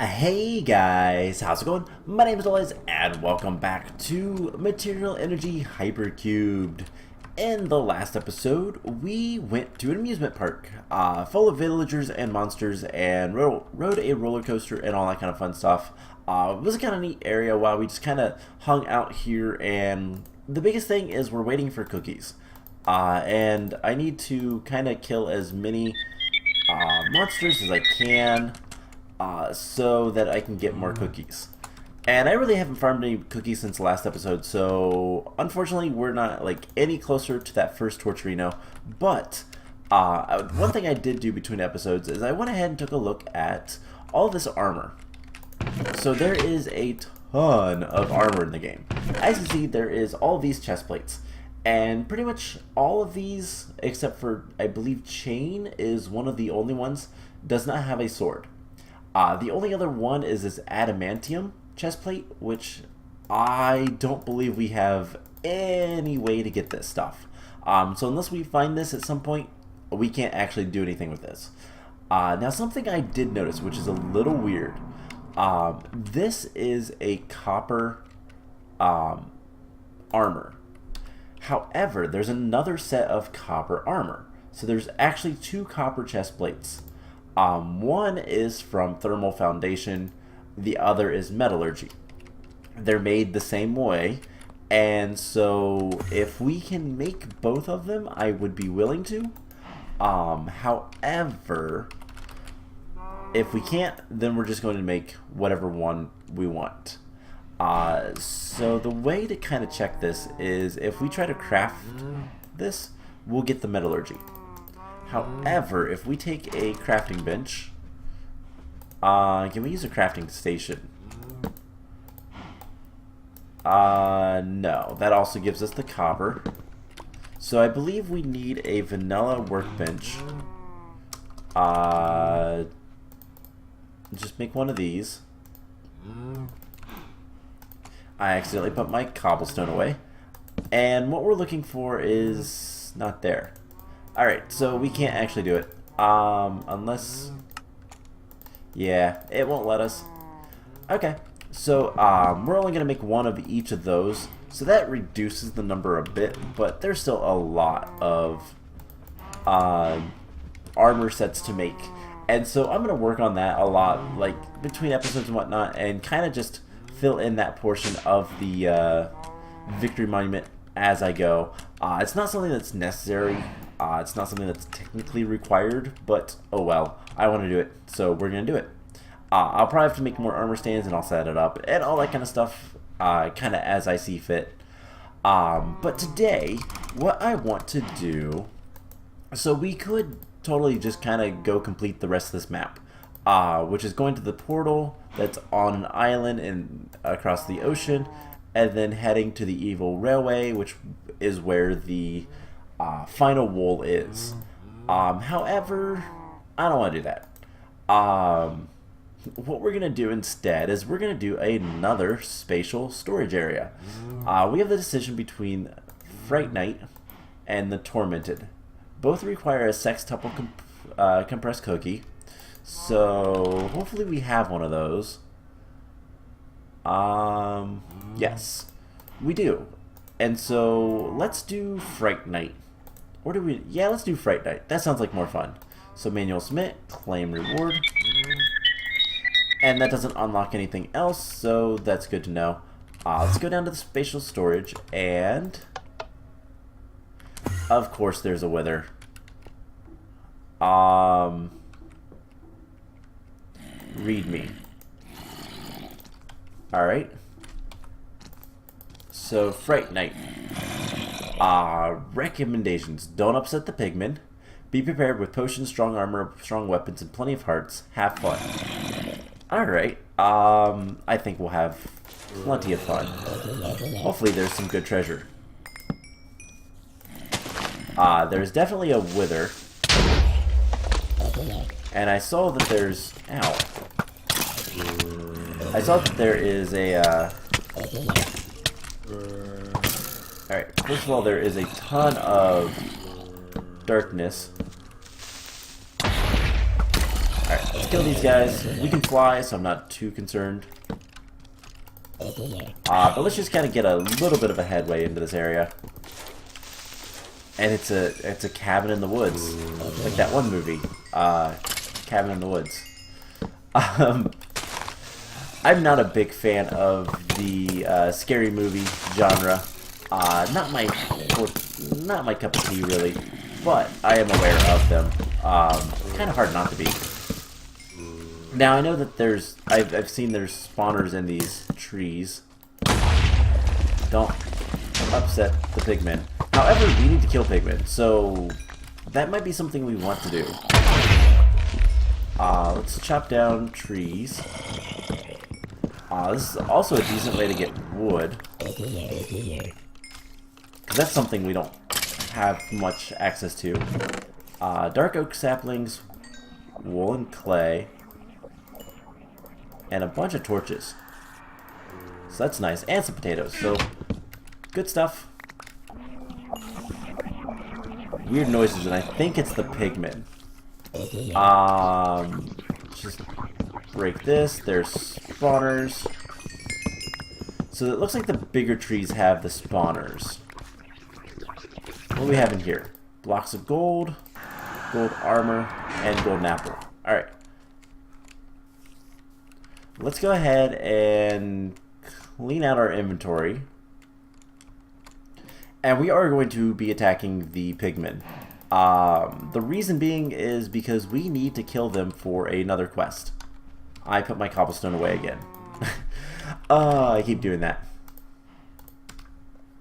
Hey guys, how's it going? My name is Elias and welcome back to Material Energy Hypercubed. In the last episode, we went to an amusement park full of villagers and monsters and rode a roller coaster and all that kind of fun stuff. It was a kind of neat area while we just kind of hung out here, and the biggest thing is we're waiting for cookies. And I need to kind of kill as many monsters as I can. So that I can get more cookies. And I really haven't farmed any cookies since the last episode, so unfortunately we're not like any closer to that first Torturino. But one thing I did do between episodes is I went ahead and took a look at all this armor. So there is a ton of armor in the game. As you see, there is all these chest plates. And pretty much all of these, except for I believe Chain is one of the only ones, does not have a sword. The only other one is this adamantium chestplate, which I don't believe we have any way to get this stuff. So unless we find this at some point, we can't actually do anything with this. Now something I did notice, which is a little weird. This is a copper armor. However, there's another set of copper armor. So there's actually two copper chest plates. One is from Thermal Foundation, the other is Metallurgy. They're made the same way, and so if we can make both of them, I would be willing to. However, if we can't, then we're just going to make whatever one we want. So the way to kind of check this is if we try to craft this, we'll get the Metallurgy. However, if we take a crafting bench, can we use a crafting station? No, that also gives us the copper. So I believe we need a vanilla workbench. Just make one of these. I accidentally put my cobblestone away. And what we're looking for is not there. Alright, so we can't actually do it. Unless... yeah, it won't let us. Okay, so we're only going to make one of each of those. So that reduces the number a bit, but there's still a lot of armor sets to make. And so I'm going to work on that a lot, like between episodes and whatnot, and kind of just fill in that portion of the Victory Monument as I go. It's not something that's necessary. It's not something that's technically required, but oh well, I want to do it, so we're going to do it. I'll probably have to make more armor stands, and I'll set it up, and all that kind of stuff, kind of as I see fit. But today, what I want to do, so we could totally just kind of go complete the rest of this map, which is going to the portal that's on an island and across the ocean, and then heading to the Evil Railway, which is where the final wall is. However, I don't want to do that. What we're going to do instead is we're going to do another spatial storage area. We have the decision between Fright Night and the Tormented. Both require a sextuple compressed cookie. So hopefully we have one of those. Yes, we do. And so let's do Fright Night. Or do we? Yeah, let's do Fright Night. That sounds like more fun. So manual submit, claim reward. And that doesn't unlock anything else, so that's good to know. Let's go down to the spatial storage, and of course there's a wither. Read me. Alright. So Fright Night. Recommendations. Don't upset the pigmen. Be prepared with potions, strong armor, strong weapons, and plenty of hearts. Have fun. Alright. I think we'll have plenty of fun. Hopefully there's some good treasure. There's definitely a wither. And I saw that there's... ow. I saw that there is a, alright, first of all, there is a ton of darkness. Alright, let's kill these guys. We can fly, so I'm not too concerned. But let's just kind of get a little bit of a headway into this area. And it's a cabin in the woods, like that one movie, Cabin in the Woods. I'm not a big fan of the scary movie genre. Not my cup of tea, really. But I am aware of them. Kind of hard not to be. Now I know that I've seen there's spawners in these trees. Don't upset the pigmen. However, we need to kill pigmen, so that might be something we want to do. Let's chop down trees. This is also a decent way to get wood. Because that's something we don't have much access to. Dark oak saplings, wool and clay, and a bunch of torches. So that's nice. And some potatoes, so good stuff. Weird noises, and I think it's the pigmen. Just break this. There's spawners. So it looks like the bigger trees have the spawners. What do we have in here? Blocks of gold, gold armor, and golden apple. Alright. Let's go ahead and clean out our inventory. And we are going to be attacking the pigmen. The reason being is because we need to kill them for another quest. I put my cobblestone away again. I keep doing that.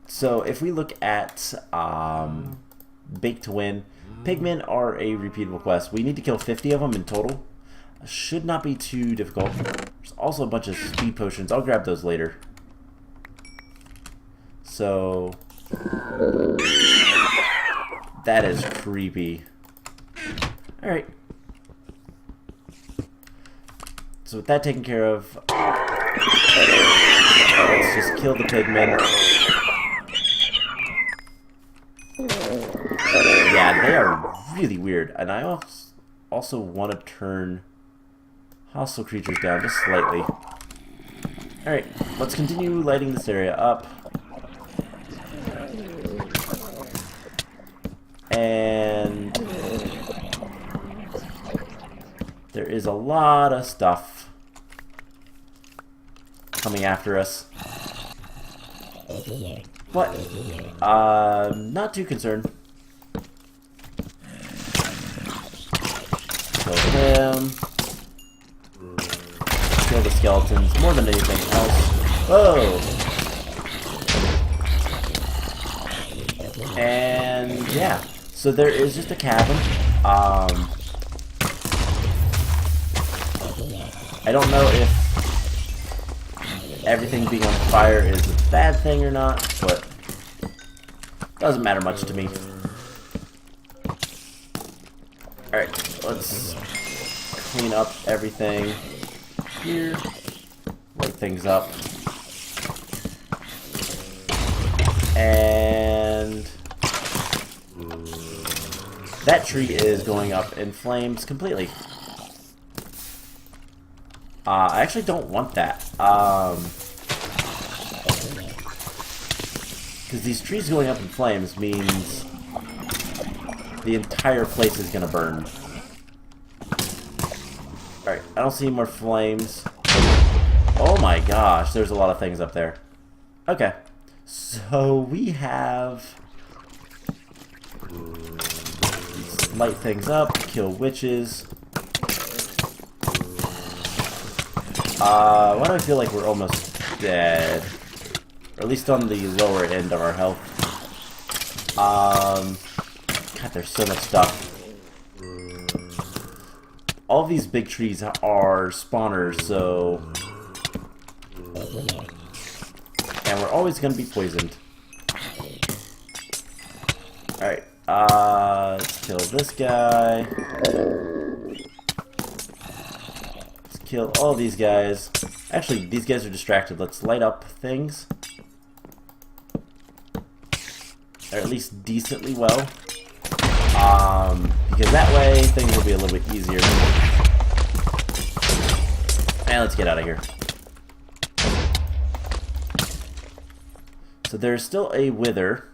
So if we look at Bake to Win, pigmen are a repeatable quest. We need to kill 50 of them in total. Should not be too difficult. There's also a bunch of speed potions. I'll grab those later. So that is creepy. Alright. So with that taken care of, let's just kill the pigmen. Yeah, they are really weird. And I also want to turn hostile creatures down just slightly. Alright, let's continue lighting this area up. And there is a lot of stuff coming after us. But not too concerned. Kill him. Kill the skeletons more than anything else. Whoa! And yeah, so there is just a cabin. I don't know if everything being on fire is a bad thing or not, but doesn't matter much to me. Alright, let's clean up everything here, light things up, and that tree is going up in flames completely. I actually don't want that. Because these trees going up in flames means the entire place is going to burn. Alright, I don't see any more flames. Oh my gosh, there's a lot of things up there. Okay, so we have... light things up, kill witches. Why do I feel like we're almost dead? Or at least on the lower end of our health. God, there's so much stuff. All these big trees are spawners, so... and we're always going to be poisoned. Alright, let's kill this guy. Let's kill all these guys. Actually, these guys are distracted. Let's light up things. Or at least decently well. Because that way, things will be a little bit easier. let's get out of here. So there's still a wither.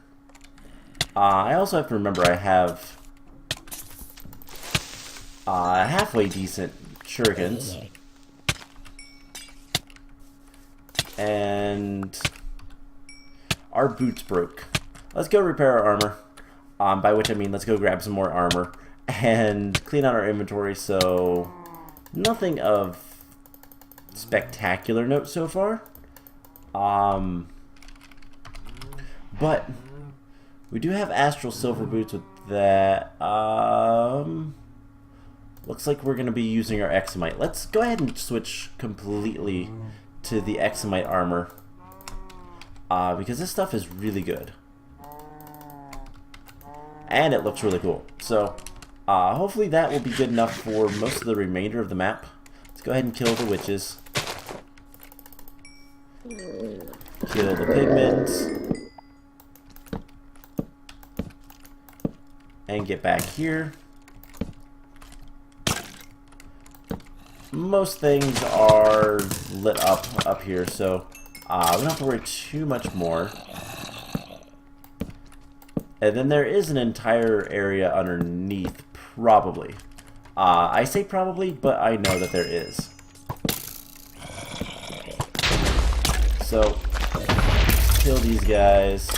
I also have to remember I have halfway decent shurikens. And our boots broke. Let's go repair our armor. By which I mean let's go grab some more armor and clean out our inventory. So nothing of spectacular note so far. But we do have astral silver boots with that. Looks like we're going to be using our examite. Let's go ahead and switch completely to the examite armor. Because this stuff is really good. And it looks really cool. So, hopefully that will be good enough for most of the remainder of the map. Let's go ahead and kill the witches. Kill the pigments. And get back here. Most things are lit up here, so we don't have to worry too much more. And then there is an entire area underneath, probably. I say probably, but I know that there is. So, kill these guys.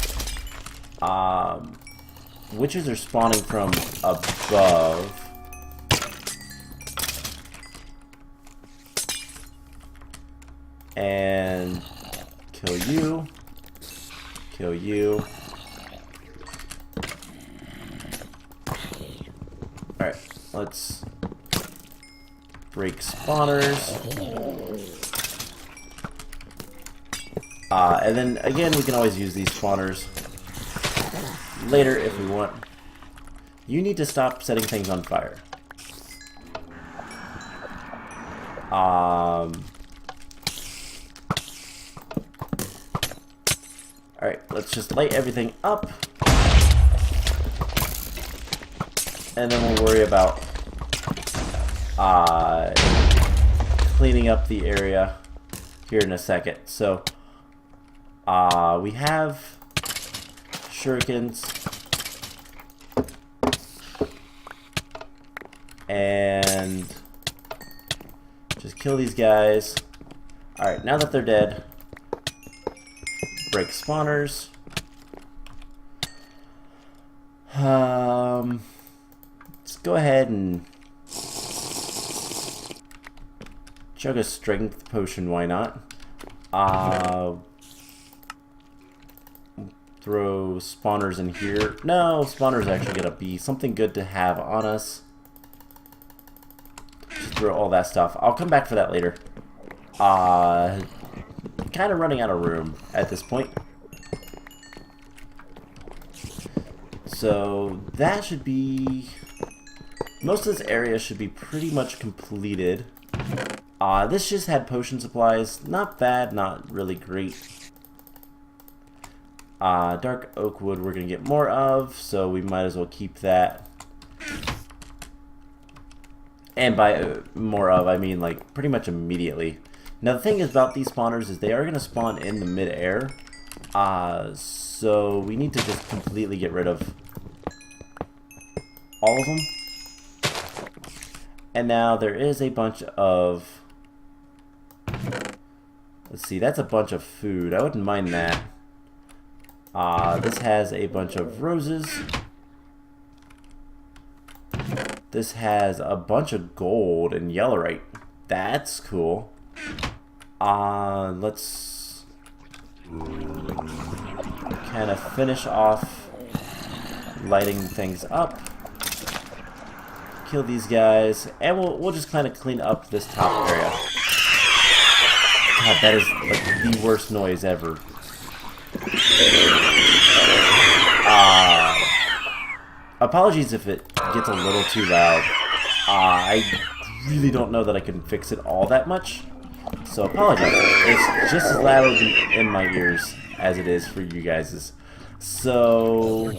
Witches are spawning from above. And kill you. Kill you. Alright, let's break spawners. And then again, we can always use these spawners later if we want. You need to stop setting things on fire. Alright, let's just light everything up. And then we'll worry about cleaning up the area here in a second. So, we have shurikens. And just kill these guys. Alright, now that they're dead, break spawners. Let's go ahead and chug a strength potion, why not? Throw spawners in here. No, spawners actually gonna be something good to have on us. Just throw all that stuff. I'll come back for that later. Kind of running out of room at this point. So that should be... most of this area should be pretty much completed. This just had potion supplies. Not bad, not really great. Dark oak wood we're going to get more of, so we might as well keep that. And by more of, I mean like pretty much immediately. Now the thing is about these spawners is they are going to spawn in the mid-air. So we need to just completely get rid of all of them. And now there is a bunch of... let's see, that's a bunch of food. I wouldn't mind that. This has a bunch of roses. This has a bunch of gold and yellowite. That's cool. Let's kind of finish off lighting things up. Kill these guys, and we'll just kind of clean up this top area. God, that is like the worst noise ever. Apologies if it gets a little too loud. I really don't know that I can fix it all that much, so apologies. It's just as loud in my ears as it is for you guys'. So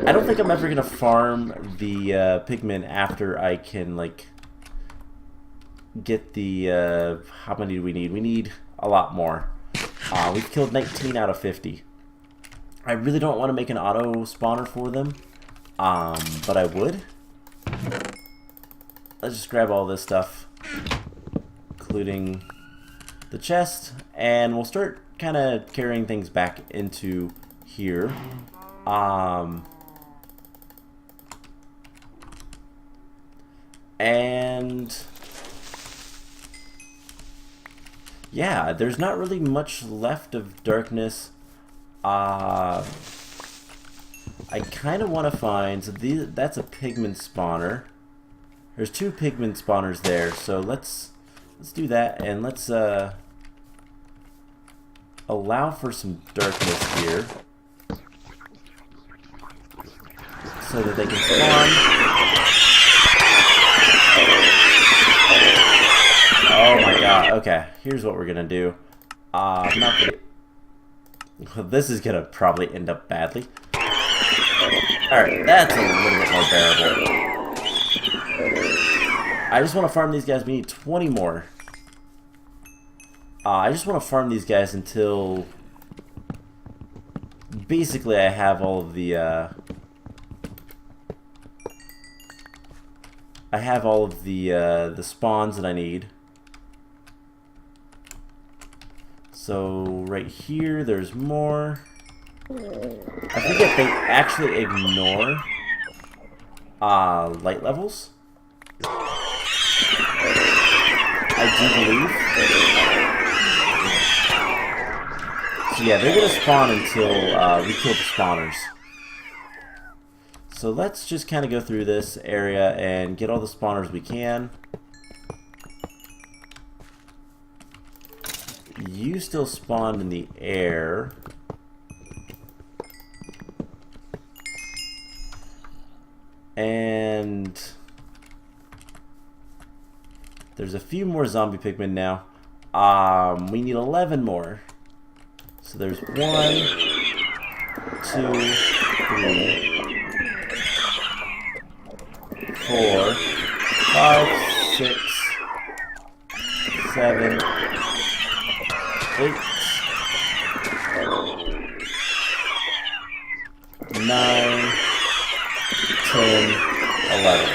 I don't think I'm ever gonna farm the pigmen after I can like get the, how many do we need? We need a lot more. We've killed 19 out of 50. I really don't want to make an auto spawner for them, but I would. Let's just grab all this stuff, including the chest, and we'll start kind of carrying things back into here. And yeah, there's not really much left of darkness. I kind of want to find, so that's a pigment spawner. There's 2 pigment spawners there, so let's do that, and let's allow for some darkness here so that they can spawn. Oh my god, okay, here's what we're gonna do. Not gonna, this is gonna probably end up badly. Alright, that's a little bit more bearable. I just want to farm these guys. We need 20 more. I just want to farm these guys until basically I have all of the the spawns that I need. So right here, there's more. I forget they actually ignore light levels. I do believe. So yeah, they're gonna spawn until we kill the spawners. So let's just kind of go through this area and get all the spawners we can. You still spawned in the air. And there's a few more zombie pigmen now. We need 11 more. So there's 1, 2, 3, 4, 5, 6, 7, 8, 9, 10, 11.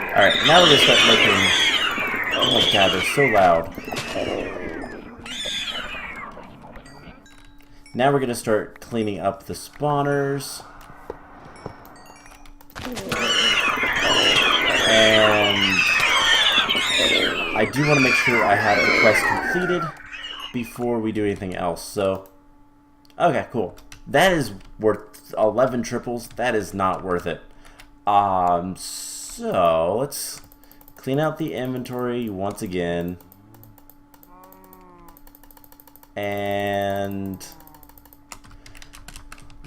Alright, now we're gonna start making... Oh my god, they're so loud. Now we're gonna start cleaning up the spawners. And I do want to make sure I have the quest completed before we do anything else. So, okay, cool. That is worth 11 triples. That is not worth it. So let's clean out the inventory once again. And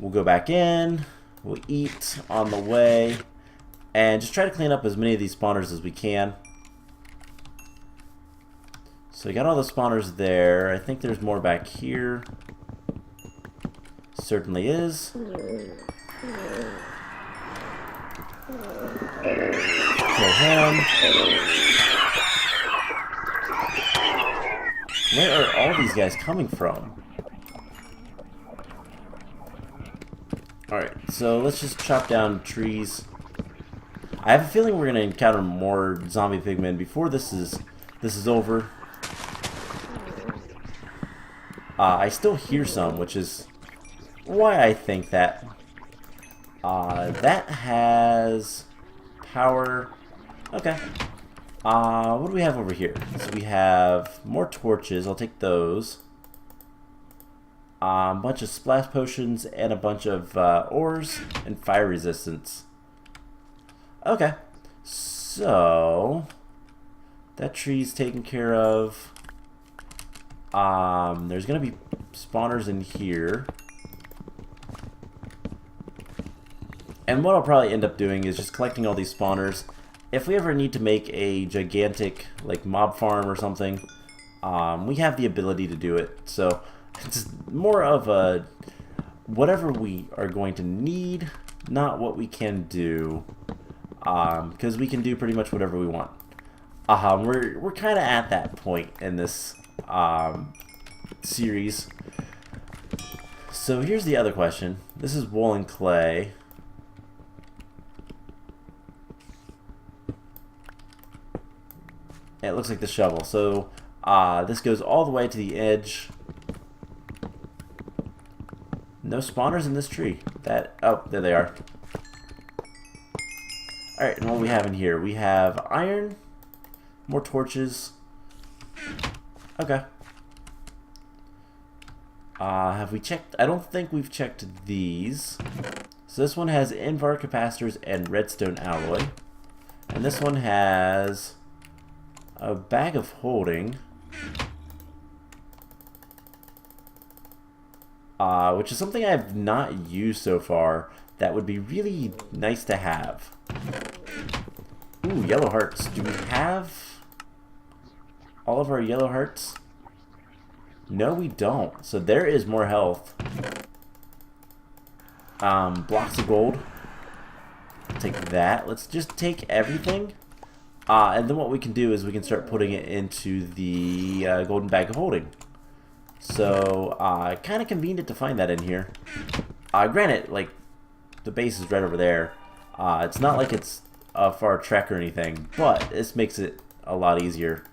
we'll go back in. We'll eat on the way. And just try to clean up as many of these spawners as we can. So we got all the spawners there. I think there's more back here. Certainly is. Kill him. Where are all these guys coming from? Alright, so let's just chop down trees. I have a feeling we're going to encounter more zombie pigmen before this is over. I still hear some, which is why I think that. That has power. Okay. What do we have over here? So we have more torches. I'll take those. A bunch of splash potions and a bunch of ores and fire resistance. Okay. So that tree's taken care of. There's gonna be spawners in here. And what I'll probably end up doing is just collecting all these spawners. If we ever need to make a gigantic like mob farm or something, we have the ability to do it. So it's more of a whatever we are going to need, not what we can do. because we can do pretty much whatever we want. We're kind of at that point in this series. So here's the other question. This is wool and clay. And it looks like the shovel. So this goes all the way to the edge. No spawners in this tree. Oh, there they are. Alright, and what we have in here? We have iron, more torches. Okay. Have we checked? I don't think we've checked these. So this one has invar capacitors and redstone alloy. And this one has a bag of holding. Which is something I've not used so far. That would be really nice to have. Ooh, yellow hearts. Do we have all of our yellow hearts? No, we don't. So there is more health. Blocks of gold. Take that. Let's just take everything. And then what we can do is we can start putting it into the golden bag of holding. So, kind of convenient to find that in here. Granted, like, the base is right over there. It's not like it's a far trek or anything, but this makes it a lot easier.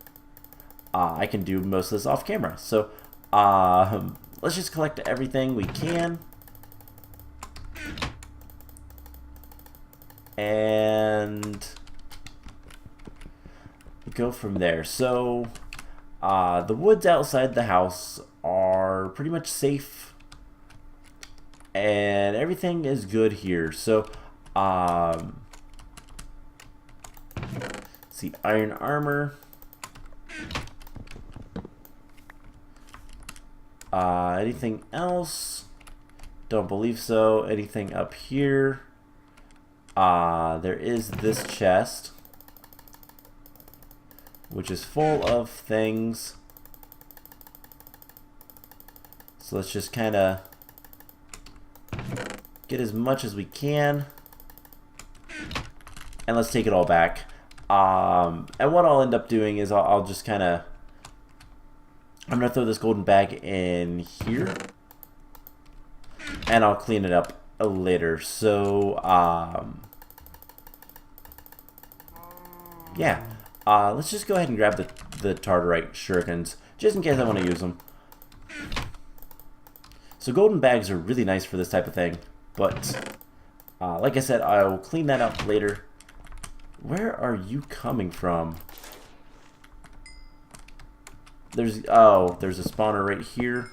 I can do most of this off camera. So, let's just collect everything we can. And go from there. So, the woods outside the house are pretty much safe. And everything is good here. So, see, iron armor. Anything else? Don't believe so. Anything up here? There is this chest, which is full of things. So let's just kind of get as much as we can. And let's take it all back. And what I'll end up doing is I'll just kind of... I'm going to throw this golden bag in here. And I'll clean it up later. So, yeah. Let's just go ahead and grab the Tartarite shurikens, just in case I want to use them. So golden bags are really nice for this type of thing. But, like I said, I will clean that up later. Where are you coming from? There's a spawner right here.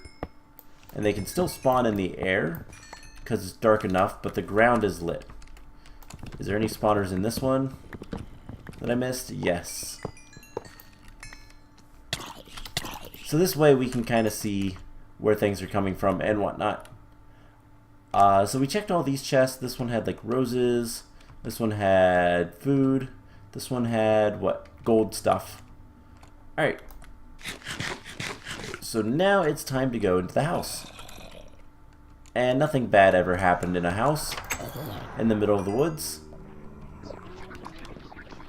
And they can still spawn in the air because it's dark enough, but the ground is lit. Is there any spawners in this one that I missed? Yes. So this way we can kind of see where things are coming from and whatnot. So we checked all these chests. This one had like roses. This one had food. This one had what? Gold stuff. Alright. So now it's time to go into the house. And nothing bad ever happened in a house in the middle of the woods.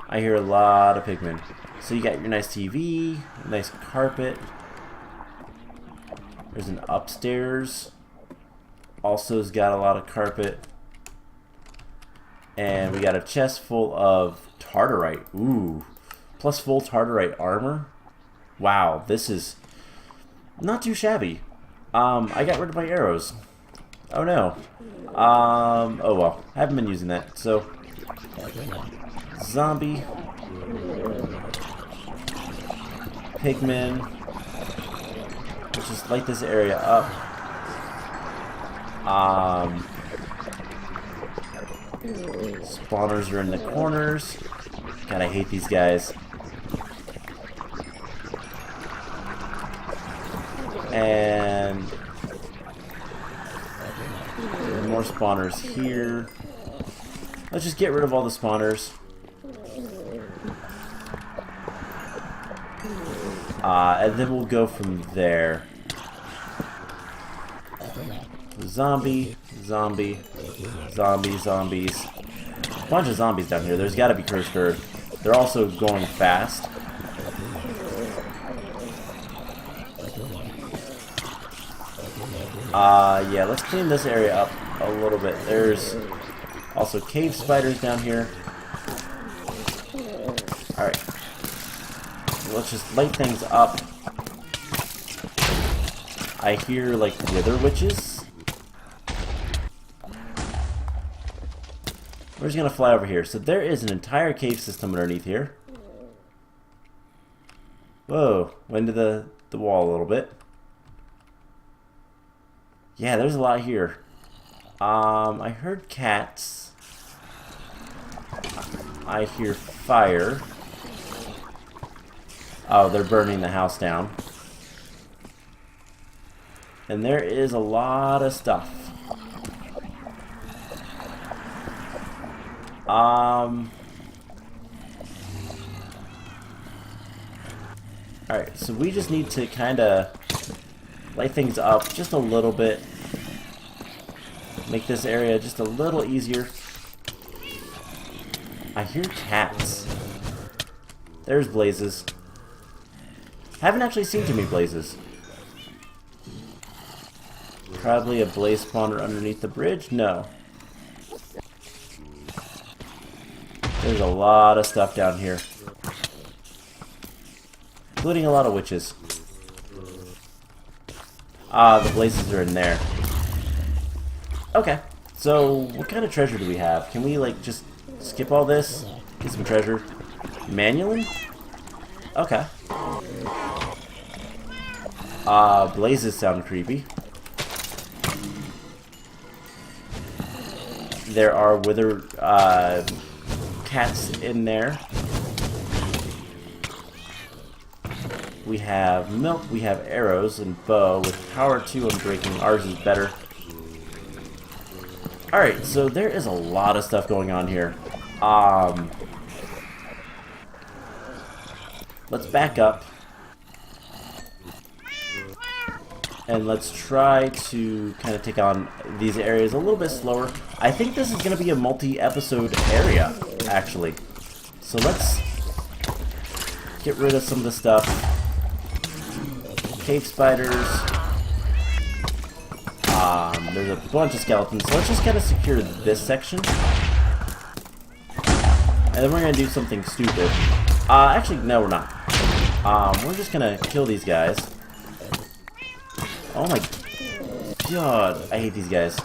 I hear a lot of pigmen. So you got your nice TV, nice carpet. There's an upstairs. Also has got a lot of carpet. And we got a chest full of Tartarite. Ooh. Plus full Tartarite armor. Wow, this is not too shabby. I got rid of my arrows. Oh no. Oh well. I haven't been using that. So, zombie. Pigmen. Let's just light this area up. Spawners are in the corners. God, I hate these guys. And more spawners here. Let's just get rid of all the spawners. And then we'll go from there. Zombie, zombie, zombie, zombies. bunch of zombies down here. There's got to be cursed earth. They're also going fast. Yeah, let's clean this area up a little bit. There's also cave spiders down here. Alright. Let's just light things up. I hear, like, wither witches. We're just gonna fly over here. So there is an entire cave system underneath here. Whoa, went into the wall a little bit. Yeah, there's a lot here. I heard cats. I hear fire. Oh, they're burning the house down. And there is a lot of stuff. Alright, so we just need to kind of light things up just a little bit. Make this area just a little easier. I hear cats. There's blazes. Haven't actually seen too many blazes. Probably a blaze spawner underneath the bridge? No. There's a lot of stuff down here. Including a lot of witches. The blazes are in there. Okay, so what kind of treasure do we have? Can we, like, just skip all this? Get some treasure? Manually? Okay. Blazes sound creepy. There are wither, cats in there. We have milk, we have arrows and bow with power 2 and breaking. Ours is better. Alright, so there is a lot of stuff going on here. Let's back up. And let's try to kind of take on these areas a little bit slower. I think this is going to be a multi-episode area, actually. So let's get rid of some of the stuff. Cave spiders. There's a bunch of skeletons. So let's just kind of secure this section. And then we're going to do something stupid. Actually, no, we're not. We're just going to kill these guys. Oh my god, I hate these guys.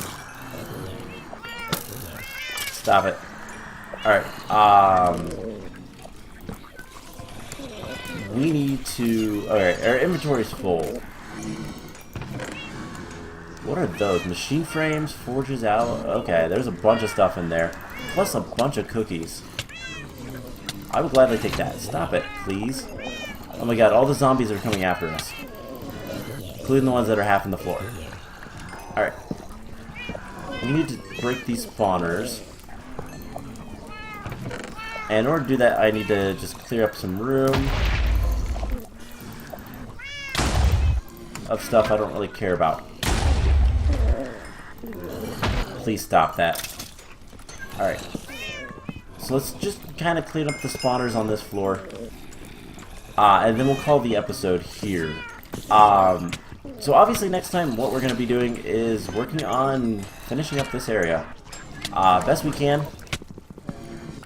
Stop it. Alright, we need to... Alright, our inventory's full. What are those? Machine frames, forges, aloe... Okay, there's a bunch of stuff in there. Plus a bunch of cookies. I would gladly take that. Stop it, please. Oh my god, all the zombies are coming after us. Including the ones that are half in the floor. Alright. We need to break these spawners. And in order to do that, I need to just clear up some room of stuff I don't really care about. Please stop that. Alright. So let's just kind of clean up the spawners on this floor. And then we'll call the episode here. So obviously next time what we're going to be doing is working on finishing up this area. Best we can.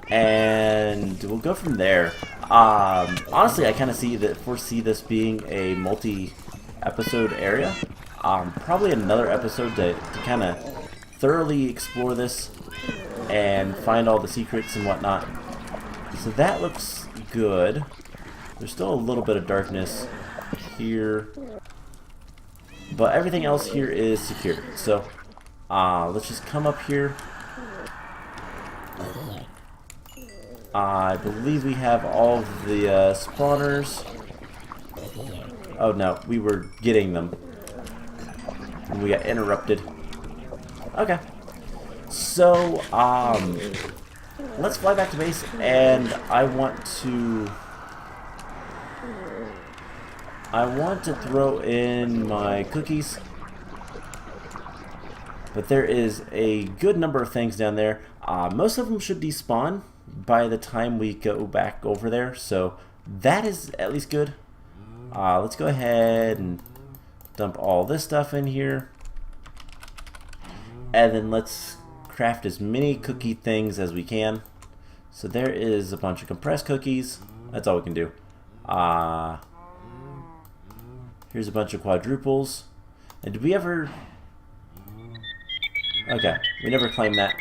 And we'll go from there. Honestly, I kind of foresee this being a multi-episode area. Probably another episode to kind of thoroughly explore this and find all the secrets and whatnot. So that looks good. There's still a little bit of darkness here, but everything else here is secure. So let's just come up here. I believe we have all of the spawners. Oh no, we were getting them and we got interrupted. Okay, so let's fly back to base, and I want to throw in my cookies, but there is a good number of things down there. Most of them should despawn by the time we go back over there, so that is at least good. Let's go ahead and dump all this stuff in here. And then let's craft as many cookie things as we can. So there is a bunch of compressed cookies. That's all we can do. Here's a bunch of quadruples. And did we ever... Okay, we never claimed that.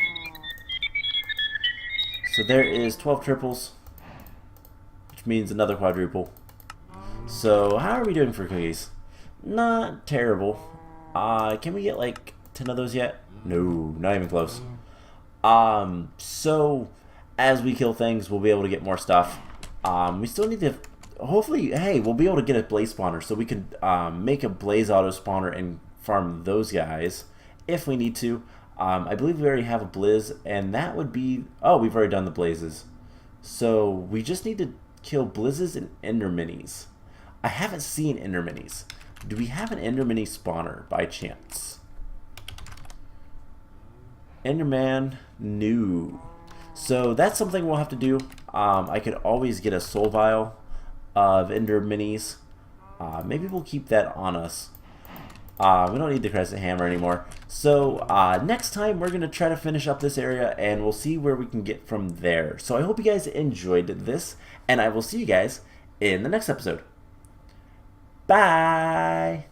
So there is 12 triples, which means another quadruple. So how are we doing for cookies? Not terrible. Can we get like 10 of those yet? No, not even close. So as we kill things, we'll be able to get more stuff. We still need to, hopefully, hey, we'll be able to get a blaze spawner, so we can make a blaze auto spawner and farm those guys if we need to. I believe we already have a blizz, and that would be, oh, we've already done the blazes. So we just need to kill blizzes and ender minis. I haven't seen ender minis. Do we have an ender mini spawner by chance? Enderman, no. So that's something we'll have to do. I could always get a soul vial of ender minis. Maybe we'll keep that on us. We don't need the crescent hammer anymore. So next time we're going to try to finish up this area, and we'll see where we can get from there. So I hope you guys enjoyed this, and I will see you guys in the next episode. Bye!